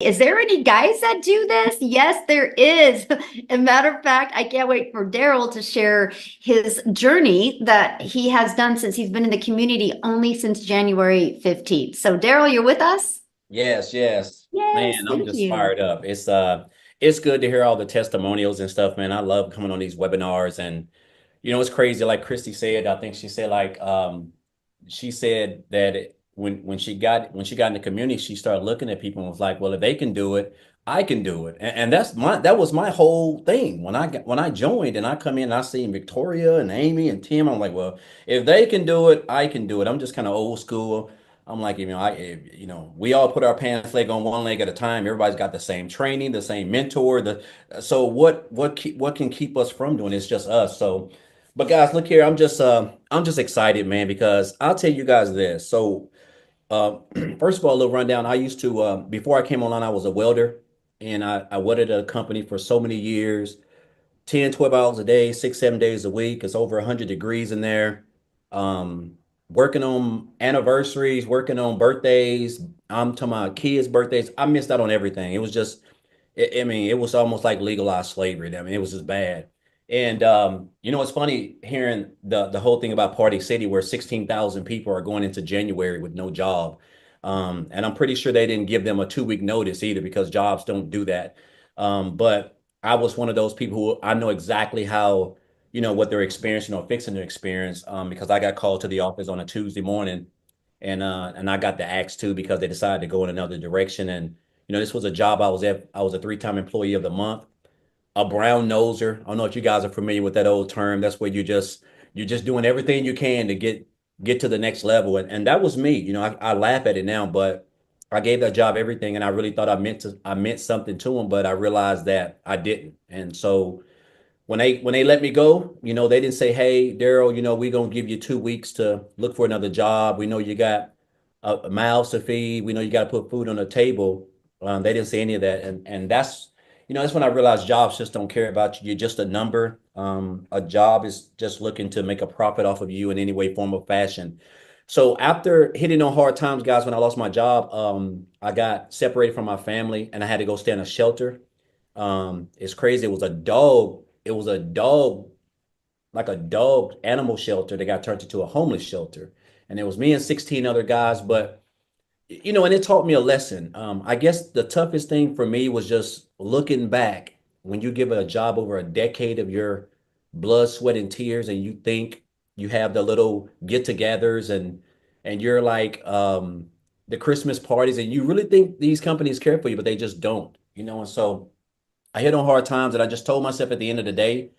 Is there any guys that do this? Yes, there is. As a matter of fact, I can't wait for Darrell to share his journey that he has done since he's been in the community only since January 15th. So, Darrell, you're with us? Yes, yes. Man, Yes, I'm thank just you. fired up. It's good to hear all the testimonials and stuff, man. I love coming on these webinars and it's crazy like Christy said, I think she said she said that when she got in the community, she started looking at people and was like, "Well, if they can do it, I can do it." And that was my whole thing. When I joined and I come in and I see Victoria and Amy and Tim, I'm like, "Well, if they can do it, I can do it." I'm just kind of old school. I'm like, we all put our pants leg on one leg at a time. Everybody's got the same training, the same mentor. So what can keep us from doing it? It's just us. But guys, look here. I'm just excited, man, because I'll tell you guys this. So uh, first of all, a little rundown. I used to before I came online, I was a welder, and I welded at a company for so many years. 10, 12 hours a day, 6, 7 days a week. It's over 100 degrees in there. Um, Working on anniversaries, working on birthdays. I'm talking about kids' birthdays. I missed out on everything. It was just, I mean, it was almost like legalized slavery. I mean, it was just bad. And it's funny hearing the whole thing about Party City, where 16,000 people are going into January with no job. And I'm pretty sure they didn't give them a 2 week notice either, because jobs don't do that. But I was one of those people who I know exactly how, what they're experiencing or fixing to experience, because I got called to the office on a Tuesday morning, and I got the axe too because they decided to go in another direction. And this was a job I was at. I was a three-time employee of the month, a brown noser. I don't know if you guys are familiar with that old term. That's where you're just doing everything you can to get to the next level. And that was me. I laugh at it now, but I gave that job everything, and I really thought I meant something to them, but I realized that I didn't. And so when they let me go, they didn't say, "Hey, Darryl, we're gonna give you 2 weeks to look for another job. We know you got a mouths to feed. We know you got to put food on the table." They didn't say any of that, and that's when I realized jobs just don't care about you. You're just a number. A job is just looking to make a profit off of you in any way, form, or fashion. So after hitting on hard times, guys, when I lost my job, I got separated from my family and I had to go stay in a shelter. It's crazy. It was a dog. It was a dog, like a dog animal shelter that got turned into a homeless shelter. And it was me and 16 other guys. But, and it taught me a lesson. I guess the toughest thing for me was just looking back when you give a job over a decade of your blood, sweat, and tears, and you think you have the little get-togethers and you're like the Christmas parties, and you really think these companies care for you, but they just don't, and so I hit on hard times, and I just told myself at the end of the day,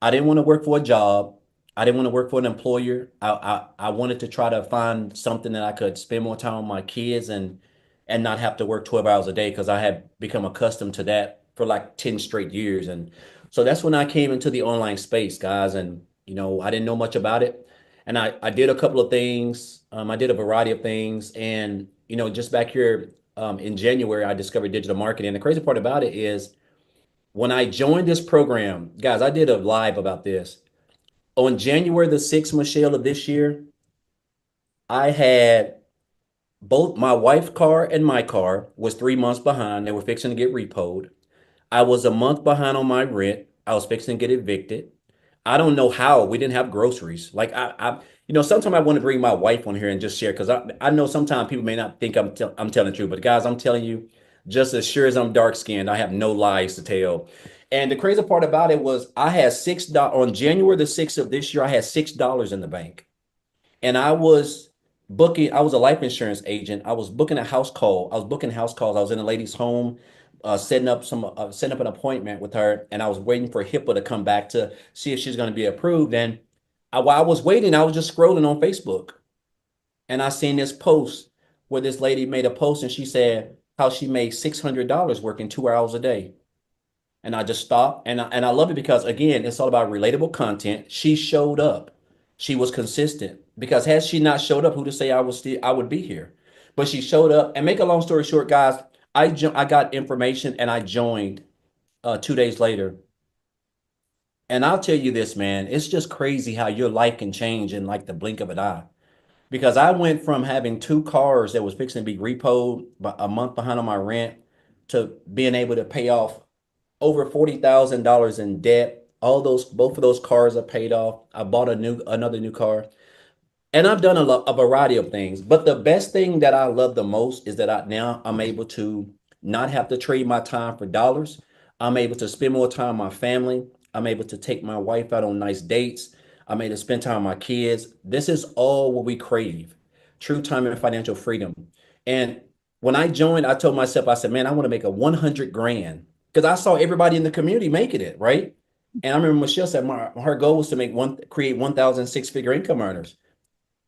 I didn't want to work for a job. I didn't want to work for an employer. I wanted to try to find something that I could spend more time with my kids and not have to work 12 hours a day, because I had become accustomed to that for like 10 straight years. And so that's when I came into the online space, guys. And, I didn't know much about it. And I did a couple of things. I did a variety of things. And, just back here in January, I discovered digital marketing. And the crazy part about it is, when I joined this program, guys, I did a live about this. On January the 6th, Michelle, of this year, I had both my wife's car and my car was 3 months behind. They were fixing to get repoed. I was a month behind on my rent. I was fixing to get evicted. I don't know how we didn't have groceries. Like sometimes I want to bring my wife on here and just share, because I know sometimes people may not think I'm telling the truth, but guys, I'm telling you, just as sure as I'm dark skinned, I have no lies to tell. And the crazy part about it was, I had $6 on January the 6th of this year. I had $6 in the bank, and I was a life insurance agent. I was booking a house call. I was booking house calls. I was in a lady's home, setting up an appointment with her, and I was waiting for HIPAA to come back to see if she's going to be approved. And while I was waiting, I was just scrolling on Facebook, and I seen this post where this lady made a post, and she said how she made $600 working 2 hours a day. And I just stopped, and I love it because, again, it's all about relatable content. She showed up. She was consistent, because had she not showed up, who to say I would be here? But she showed up. And make a long story short, guys, I got information and I joined 2 days later. And I'll tell you this, man, it's just crazy how your life can change in like the blink of an eye. Because I went from having two cars that was fixing to be repoed, a month behind on my rent, to being able to pay off over $40,000 in debt. All those, both of those cars are paid off. I bought another new car. And I've done a variety of things, but the best thing that I love the most is that I'm able to not have to trade my time for dollars. I'm able to spend more time with my family. I'm able to take my wife out on nice dates. I'm able to spend time with my kids. This is all what we crave: true time and financial freedom. And when I joined, I told myself, I said, man, I want to make a 100 grand because I saw everybody in the community making it, right? And I remember Michelle said her goal was to create 1,000 six-figure income earners.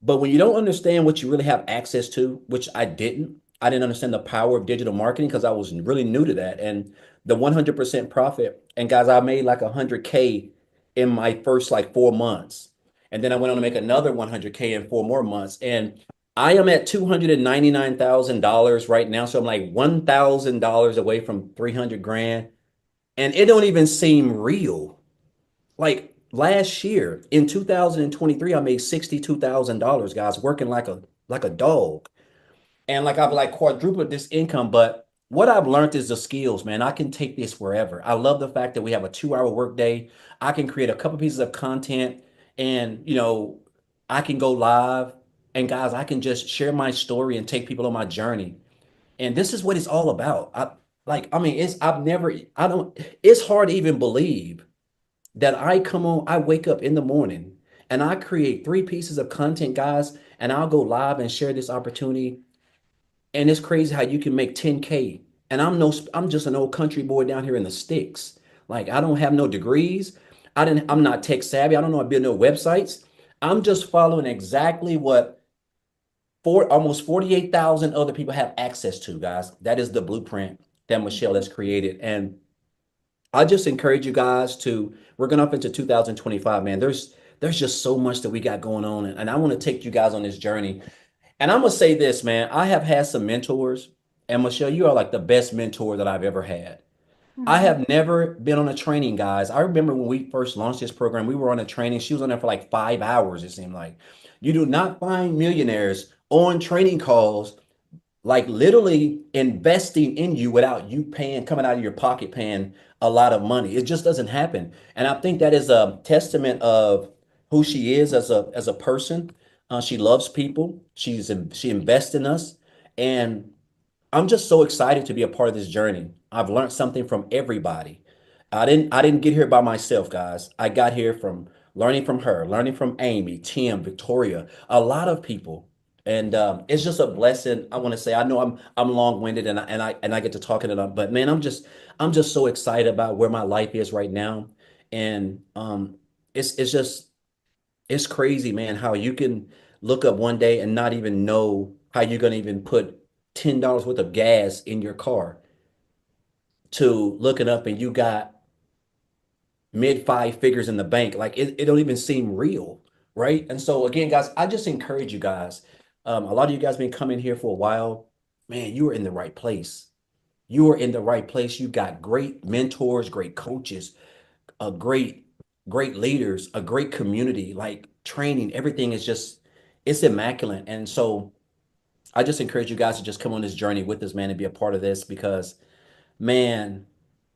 But when you don't understand what you really have access to, which I didn't understand the power of digital marketing because I was really new to that. And the 100% profit. And guys, I made like 100K in my first like 4 months. And then I went on to make another 100K in 4 more months. And I am at $299,000 right now. So I'm like $1,000 away from 300 grand. And it don't even seem real. Like last year in 2023, I made $62,000, guys, working like a dog. And like I've like quadrupled this income. But what I've learned is the skills, man. I can take this wherever. I love the fact that we have a 2 hour workday. I can create a couple pieces of content and I can go live. And guys, I can just share my story and take people on my journey. And this is what it's all about. I mean, I don't, it's hard to even believe that I wake up in the morning and I create 3 pieces of content, guys, and I'll go live and share this opportunity. And it's crazy how you can make 10K. And I'm just an old country boy down here in the sticks. Like I don't have no degrees. I'm not tech savvy. I don't know how to build no websites. I'm just following exactly what almost 48,000 other people have access to, guys. That is the blueprint that Michelle has created. And I just encourage you guys to, we're going up into 2025, man. There's just so much that we got going on. And I want to take you guys on this journey. And I'm gonna say this, man. I have had some mentors, and Michelle, you are like the best mentor that I've ever had. I Mhm. have never been on a training, guys. I remember when we first launched this program, we were on a training. She was on there for like 5 hours, it seemed like. You do not find millionaires on training calls like literally investing in you without you paying, coming out of your pocket paying a lot of money. It just doesn't happen. And I think that is a testament of who she is as a person. She loves people. She invests in us, and I'm just so excited to be a part of this journey. I've learned something from everybody. I didn't get here by myself, guys. I got here from learning from her, learning from Amy, Tim, Victoria, a lot of people. And it's just a blessing. I want to say I know I'm long-winded and I get to talking it up, but man, I'm just so excited about where my life is right now. And it's just it's crazy, man, how you can look up one day and not even know how you're gonna even put $10 worth of gas in your car to looking up and you got mid 5 figures in the bank. Like it don't even seem real, right? And so again, guys, I just encourage you guys. A lot of you guys been coming here for a while. Man, you are in the right place. You are in the right place. You got great mentors, great coaches, a great leaders, a great community, like training. Everything is just it's immaculate. And so I just encourage you guys to just come on this journey with us, man, and be a part of this because, man,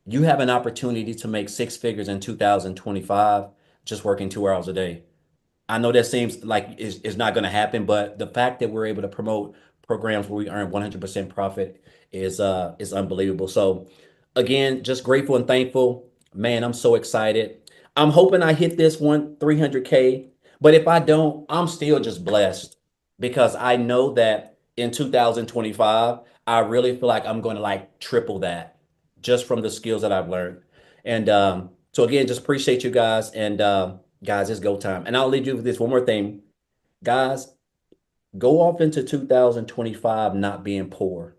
you have an opportunity to make 6 figures in 2025 just working 2 hours a day. I know that seems like is not going to happen, but the fact that we're able to promote programs where we earn 100% profit is unbelievable. So again, just grateful and thankful. Man, I'm so excited. I'm hoping I hit this one 300K, but if I don't, I'm still just blessed because I know that in 2025, I really feel like I'm going to like triple that just from the skills that I've learned. And so again, just appreciate you guys and guys, it's go time. And I'll leave you with this one more thing. Guys, go off into 2025 not being poor.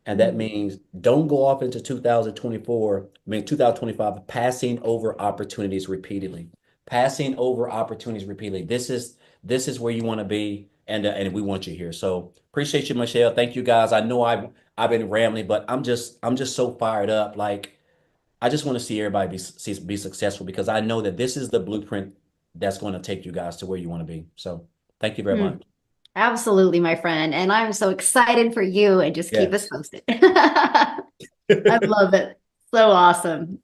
And that Mhm. means don't go off into 2024, I mean 2025, passing over opportunities repeatedly. Passing over opportunities repeatedly. This is where you want to be, and we want you here. So appreciate you, Michelle. Thank you guys. I know I've been rambling, but I'm just so fired up. Like I just want to see everybody be successful because I know that this is the blueprint that's going to take you guys to where you want to be. So thank you very Mm, much. absolutely, my friend. And I'm so excited for you and just keep us Yes. posted. I love it. So awesome.